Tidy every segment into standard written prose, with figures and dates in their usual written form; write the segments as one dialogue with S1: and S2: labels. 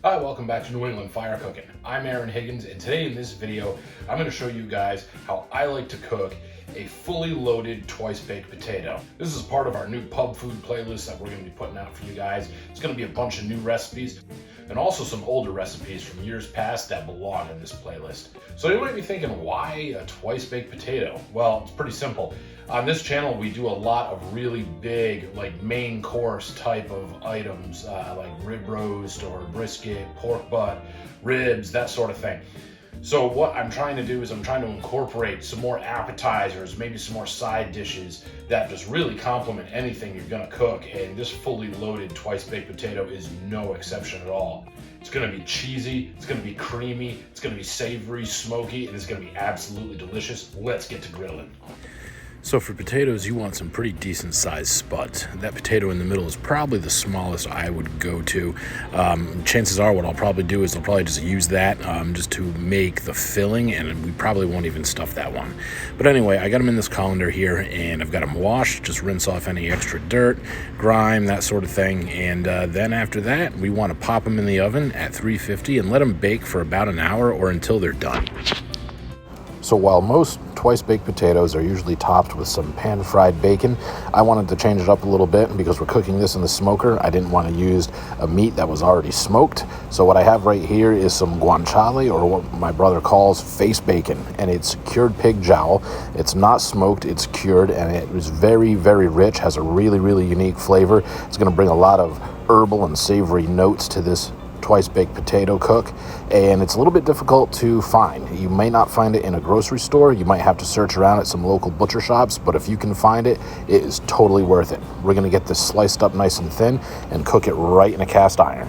S1: Hi, welcome back to New England Fire Cooking. I'm Aaron Higgins, and today in this video, I'm going to show you guys how I like to cook a fully loaded twice-baked potato. This is part of our new pub food playlist that we're going to be putting out for you guys. It's going to be a bunch of new recipes and also some older recipes from years past that belong in this playlist. So you might be thinking, why a twice-baked potato? Well, it's pretty simple. On this channel, we do a lot of really big, like main course type of items, like rib roast or brisket, pork butt, ribs, that sort of thing. So what I'm trying to do is I'm trying to incorporate some more appetizers, maybe some more side dishes that just really complement anything you're gonna cook. And this fully loaded twice-baked potato is no exception at all. It's gonna be cheesy, it's gonna be creamy, it's gonna be savory, smoky, and it's gonna be absolutely delicious. Let's get to grilling.
S2: So for potatoes, you want some pretty decent sized spuds. That potato in the middle is probably the smallest I would go to. Chances are what I'll probably do is I'll probably just use that just to make the filling, and we probably won't even stuff that one. But anyway, I got them in this colander here, and I've got them washed. Just rinse off any extra dirt, grime, that sort of thing. And then after that, we want to pop them in the oven at 350 and let them bake for about an hour or until they're done. So while most twice-baked potatoes are usually topped with some pan-fried bacon, I wanted to change it up a little bit because we're cooking this in the smoker. I didn't want to use a meat that was already smoked. So what I have right here is some guanciale, or what my brother calls face bacon, and it's cured pig jowl. It's not smoked, it's cured, and it is very, very rich, has a really, really unique flavor. It's going to bring a lot of herbal and savory notes to this twice-baked potato cook, and it's a little bit difficult to find. You may not find it in a grocery store. You might have to search around at some local butcher shops, but if you can find it, it is totally worth it. We're going to get this sliced up nice and thin and cook it right in a cast iron.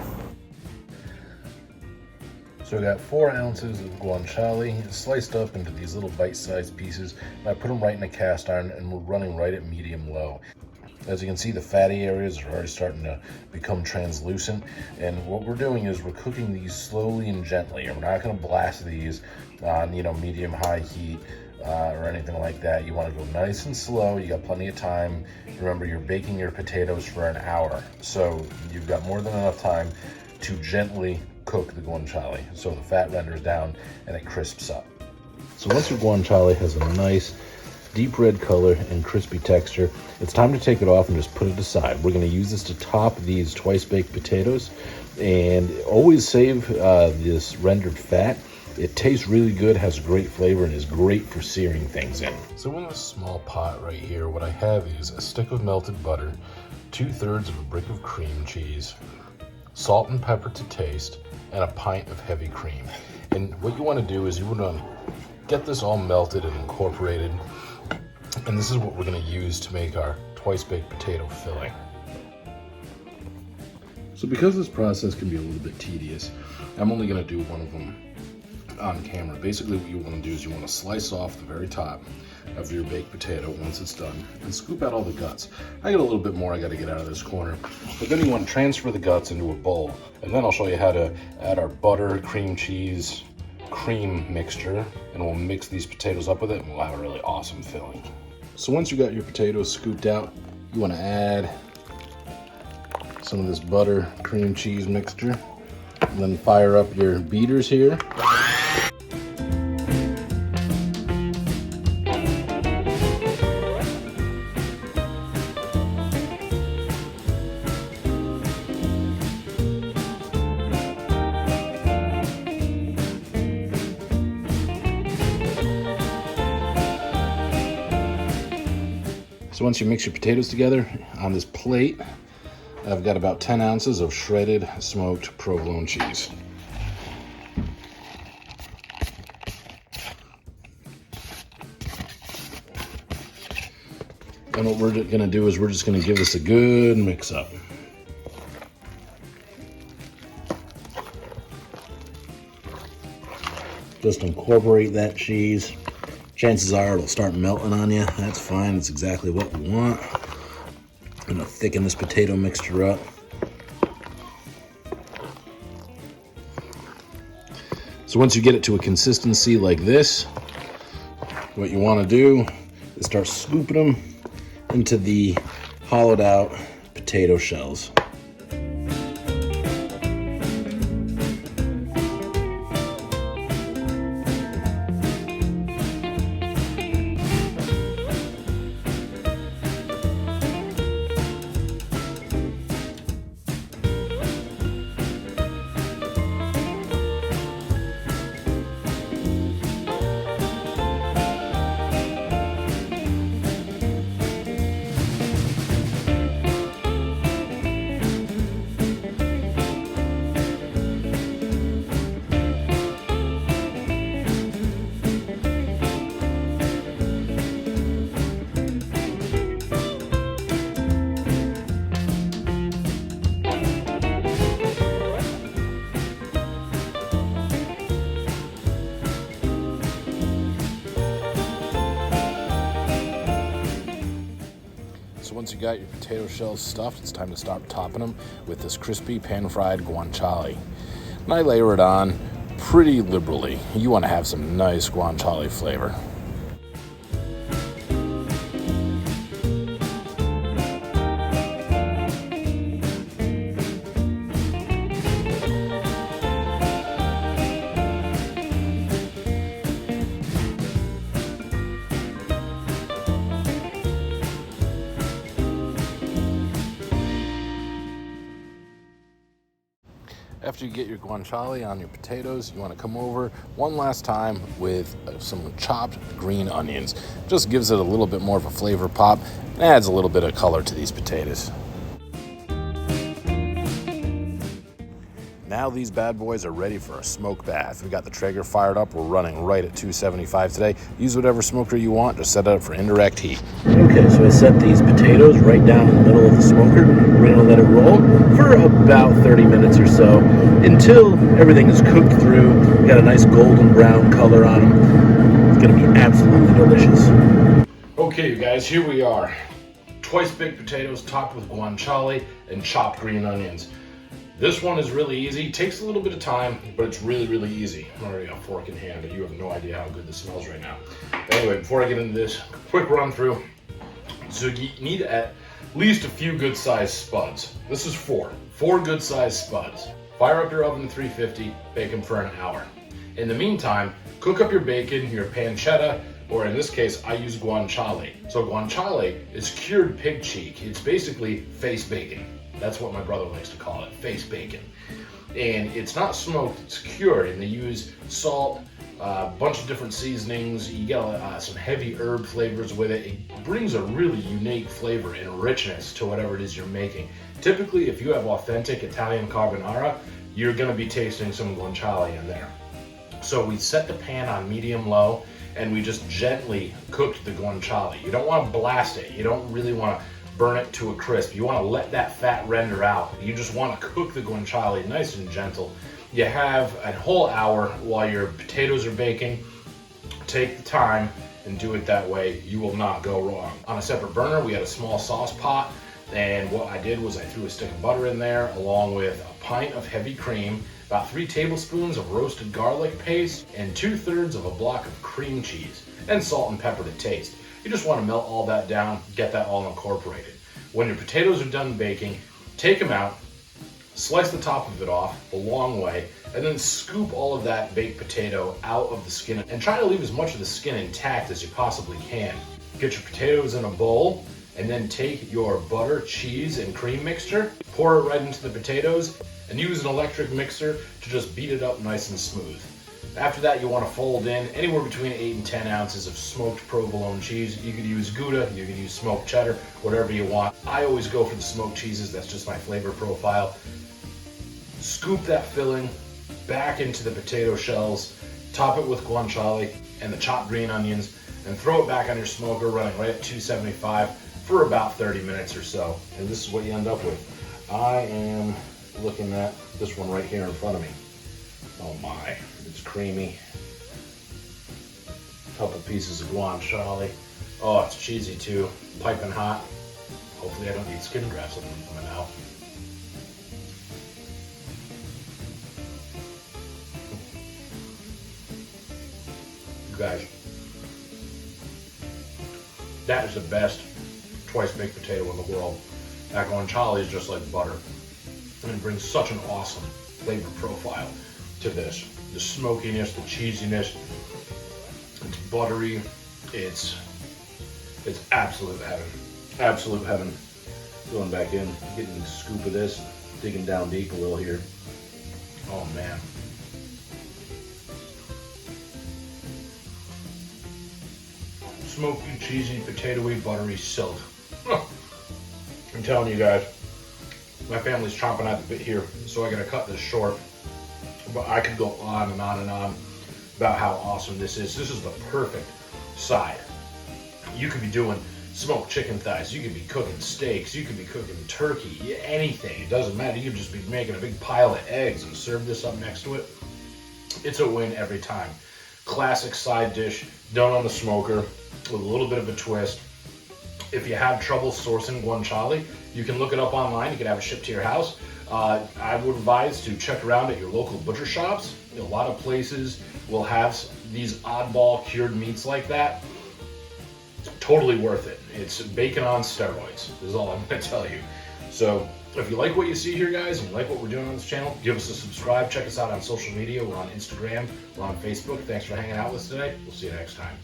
S2: So I got 4 ounces of guanciale sliced up into these little bite-sized pieces, and I put them right in a cast iron, and we're running right at medium-low. As you can see, the fatty areas are already starting to become translucent, and what we're doing is we're cooking these slowly and gently. We're not going to blast these on, medium-high heat or anything like that. You want to go nice and slow. You got plenty of time. Remember, you're baking your potatoes for an hour, so you've got more than enough time to gently cook the guanciale so the fat renders down and it crisps up. So once your guanciale has a nice deep red color and crispy texture, it's time to take it off and just put it aside. We're going to use this to top these twice-baked potatoes, and always save this rendered fat. It tastes really good, has a great flavor, and is great for searing things in. So in this small pot right here, what I have is a stick of melted butter, 2/3 of a brick of cream cheese, salt and pepper to taste, and a pint of heavy cream. And what you want to do is you want to get this all melted and incorporated. And this is what we're going to use to make our twice-baked potato filling. So because this process can be a little bit tedious, I'm only going to do one of them on camera. Basically what you want to do is you want to slice off the very top of your baked potato once it's done and scoop out all the guts. I got a little bit more I got to get out of this corner. But then you want to transfer the guts into a bowl. And then I'll show you how to add our butter, cream cheese, cream mixture, and we'll mix these potatoes up with it and we'll have a really awesome filling. So once you got your potatoes scooped out, you want to add some of this butter cream cheese mixture, and then fire up your beaters here. So once you mix your potatoes together, on this plate, I've got about 10 ounces of shredded smoked provolone cheese. And what we're gonna do is we're just gonna give this a good mix up. Just incorporate that cheese. Chances are it'll start melting on you. That's fine, that's exactly what we want. I'm gonna thicken this potato mixture up. So once you get it to a consistency like this, what you wanna do is start scooping them into the hollowed out potato shells. you got your potato shells stuffed, it's time to start topping them with this crispy pan-fried guanciale. And I layer it on pretty liberally. You want to have some nice guanciale flavor. After you get your guanciale on your potatoes, you want to come over one last time with some chopped green onions. Just gives it a little bit more of a flavor pop and adds a little bit of color to these potatoes. Now these bad boys are ready for a smoke bath. We got the Traeger fired up. We're running right at 275 today. Use whatever smoker you want. Just set it up for indirect heat.
S3: Okay, so I set these potatoes right down in the middle of the smoker. We're gonna let it roll for about 30 minutes or so until everything is cooked through. We got a nice golden brown color on them. It's gonna be absolutely delicious.
S1: Okay, you guys, here we are. Twice baked potatoes topped with guanciale and chopped green onions. This one is really easy. Takes a little bit of time, but it's really, really easy. I'm already got a fork in hand, and you have no idea how good this smells right now. Anyway, before I get into this, quick run through. So you need at least a few good sized spuds. This is four good sized spuds. Fire up your oven to 350, bake them for an hour. In the meantime, cook up your bacon, your pancetta, or in this case, I use guanciale. So guanciale is cured pig cheek. It's basically face bacon. That's what my brother likes to call it, face bacon. And it's not smoked, it's cured, and they use salt, a bunch of different seasonings. You get some heavy herb flavors with it. It brings a really unique flavor and richness to whatever it is you're making. Typically, if you have authentic Italian carbonara, you're gonna be tasting some guanciale in there. So we set the pan on medium low, and we just gently cooked the guanciale. You don't wanna blast it. You don't really wanna burn it to a crisp. You want to let that fat render out. You just want to cook the guanciale nice and gentle. You have a whole hour while your potatoes are baking. Take the time and do it that way. You will not go wrong. On a separate burner, we had a small sauce pot, and what I did was I threw a stick of butter in there along with a pint of heavy cream, about 3 tablespoons of roasted garlic paste, and 2/3 of a block of cream cheese, and salt and pepper to taste. You just want to melt all that down, get that all incorporated. When your potatoes are done baking, take them out, slice the top of it off the long way, and then scoop all of that baked potato out of the skin and try to leave as much of the skin intact as you possibly can. Get your potatoes in a bowl, and then take your butter, cheese, and cream mixture, pour it right into the potatoes, and use an electric mixer to just beat it up nice and smooth. After that, you want to fold in anywhere between 8 and 10 ounces of smoked provolone cheese. You could use Gouda, you could use smoked cheddar, whatever you want. I always go for the smoked cheeses, that's just my flavor profile. Scoop that filling back into the potato shells, top it with guanciale and the chopped green onions, and throw it back on your smoker running right at 275 for about 30 minutes or so. And this is what you end up with. I am looking at this one right here in front of me. Oh my, it's creamy. Couple pieces of guanciale. Oh, it's cheesy too, piping hot. Hopefully I don't need skin grafts in my mouth. You guys, that is the best twice baked potato in the world. That guanciale is just like butter, and it brings such an awesome flavor profile to this. The smokiness, the cheesiness, it's buttery, it's absolute heaven. Absolute heaven. Going back in, getting a scoop of this, digging down deep a little here. Oh man. Smoky, cheesy, potatoey, buttery silk. I'm telling you guys, my family's chomping at the bit here, so I gotta cut this short. But I could go on and on and on about how awesome this is. This is the perfect side. You could be doing smoked chicken thighs, you could be cooking steaks, you could be cooking turkey, anything. It doesn't matter. You could just be making a big pile of eggs and serve this up next to it. It's a win every time. Classic side dish, done on the smoker with a little bit of a twist. If you have trouble sourcing guanciale, you can look it up online. You can have it shipped to your house. I would advise to check around at your local butcher shops. A lot of places will have these oddball cured meats like that. It's totally worth it. It's bacon on steroids, is all I'm going to tell you. So if you like what you see here, guys, and you like what we're doing on this channel, give us a subscribe. Check us out on social media. We're on Instagram. We're on Facebook. Thanks for hanging out with us today. We'll see you next time.